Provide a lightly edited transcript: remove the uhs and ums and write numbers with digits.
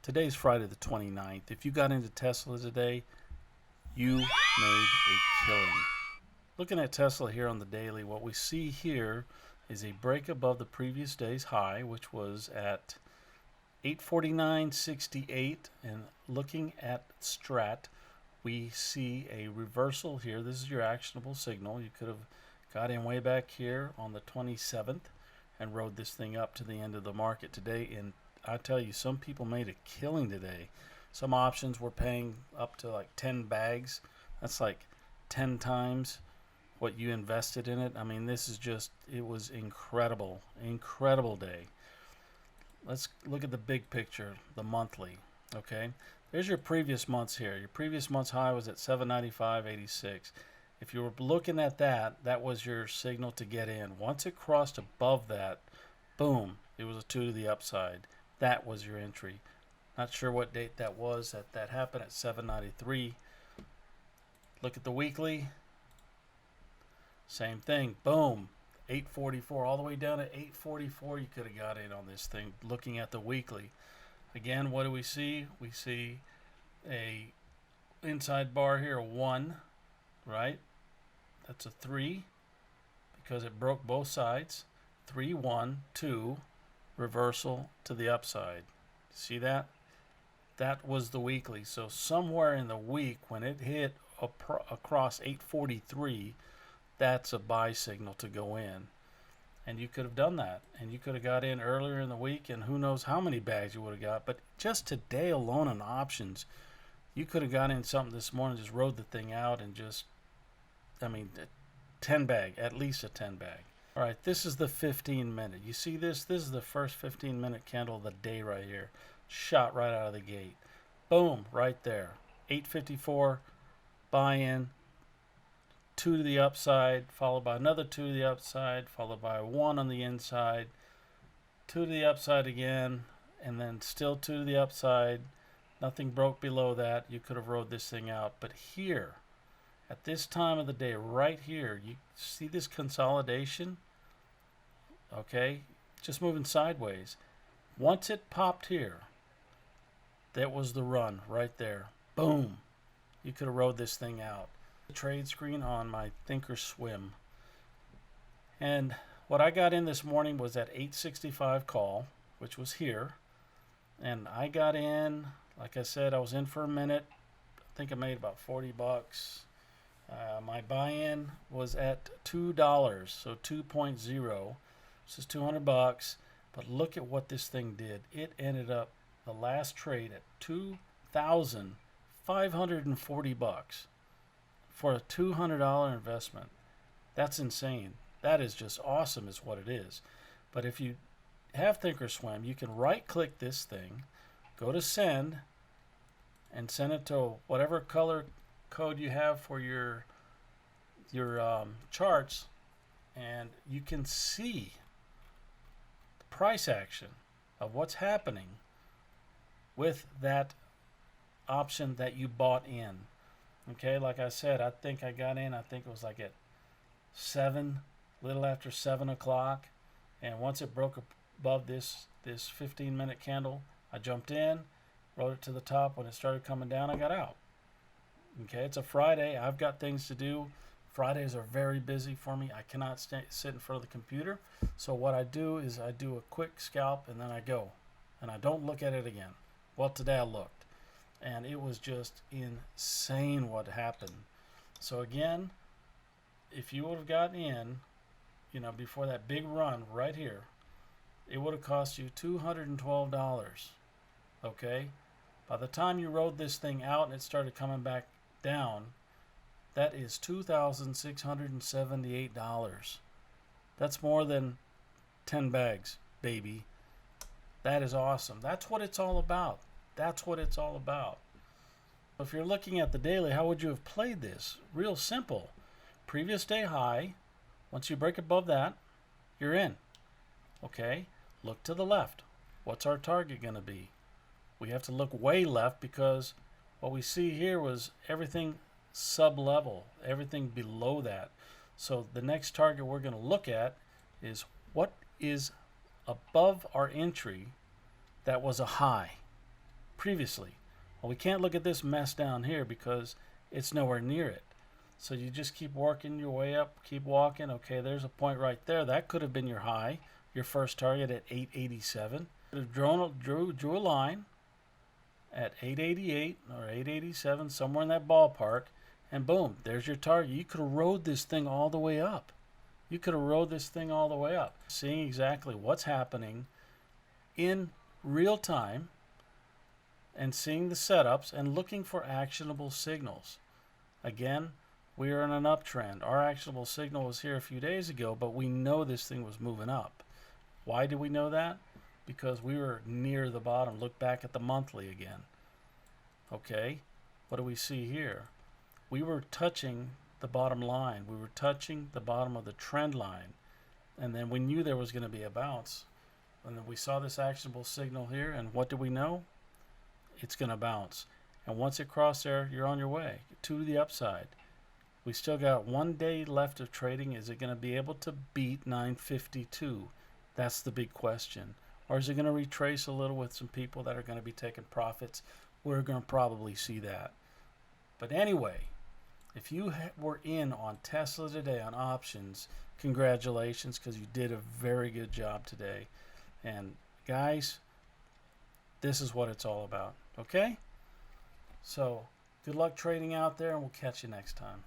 Today's Friday the 29th. If you got into Tesla today, you made a killing. Looking at Tesla here on the daily, what we see here is a break above the previous day's high, which was at 849.68. And looking at Strat, we see a reversal here. This is your actionable signal. You could have got in way back here on the 27th and rode this thing up to the end of the market today. And I tell you, some people made a killing today. Some options were paying up to like 10 bags. That's like 10 times what you invested in it. I mean, this is just, it was incredible day. Let's look at the big picture, the monthly. Okay, there's your previous months here. Your previous month's high was at 795.86. If you were looking at that, that was your signal to get in. Once it crossed above that, boom, it was a 2 to the upside. That was your entry. Not sure what date that was. That happened at 793. Look at the weekly. Same thing. Boom. 844 all the way down to 844. You could have got in on this thing looking at the weekly. Again, what do we see? We see a inside bar here, a 1, right? That's a 3 because it broke both sides. 3, 1, 2, reversal to the upside. See that? That was the weekly. So somewhere in the week when it hit across 843, that's a buy signal to go in. And you could have done that. And you could have got in earlier in the week, and who knows how many bags you would have got. But just today alone on options, you could have got in something this morning, just rode the thing out and just, I mean, 10 bag, at least a 10 bag. All right, this is the 15-minute. You see this? This is the first 15-minute candle of the day right here. Shot right out of the gate. Boom, right there. 854, buy-in, 2 to the upside, followed by another 2 to the upside, followed by a 1 on the inside, 2 to the upside again, and then still 2 to the upside. Nothing broke below that. You could have rode this thing out. But here, at this time of the day, right here, you see this consolidation? Okay, just moving sideways. Once it popped here, that was the run right there. Boom. You could have rode this thing out. The trade screen on my Thinkorswim. And what I got in this morning was that 865 call, which was here. And I got in, like I said, I was in for a minute. I think I made about 40 bucks. My buy-in was at $2, so 2.0. This is 200 bucks. But look at what this thing did. It ended up the last trade at 2,540 bucks for a $200 investment. That's insane. That is just awesome is what it is. But if you have Thinkorswim, you can right-click this thing, go to send, and send it to whatever color code you have for your charts, and you can see the price action of what's happening with that option that you bought in. Okay, like I said, I think I got in, I think it was like at 7, little after 7 o'clock, and once it broke above this 15-minute candle, I jumped in, rode it to the top. When it started coming down, I got out. Okay, it's a Friday. I've got things to do. Fridays are very busy for me. I cannot sit in front of the computer. So what I do is I do a quick scalp and then I go. And I don't look at it again. Well, today I looked. And it was just insane what happened. So again, if you would have gotten in, you know, before that big run right here, it would have cost you $212. Okay? By the time you rode this thing out and it started coming back down, that is $2,678. That's more than 10 bags, baby. That is awesome. That's what it's all about. That's what it's all about. If you're looking at the daily, how would you have played this? Real simple. Previous day high. Once you break above that, you're in. Okay? Look to the left. What's our target going to be? We have to look way left because what we see here was everything sub-level, everything below that. So the next target we're going to look at is what is above our entry that was a high previously. Well, we can't look at this mess down here because it's nowhere near it. So you just keep working your way up, keep walking. Okay, there's a point right there. That could have been your high, your first target at 887. Could have drew a line at 888 or 887, somewhere in that ballpark, and boom, there's your target. You could have rode this thing all the way up. You could have rode this thing all the way up, seeing exactly what's happening in real time and seeing the setups and looking for actionable signals. Again, we are in an uptrend. Our actionable signal was here a few days ago, but we know this thing was moving up. Why do we know that? Because we were near the bottom. Look back at the monthly again. Okay, what do we see here? We were touching the bottom line. We were touching the bottom of the trend line. And then we knew there was going to be a bounce. And then we saw this actionable signal here, and what do we know? It's going to bounce. And once it crossed there, you're on your way to the upside. We still got 1 day left of trading. Is it going to be able to beat 952? That's the big question. Or is it going to retrace a little with some people that are going to be taking profits? We're going to probably see that. But anyway, if you were in on Tesla today on options, congratulations, because you did a very good job today. And guys, this is what it's all about. Okay? So good luck trading out there, and we'll catch you next time.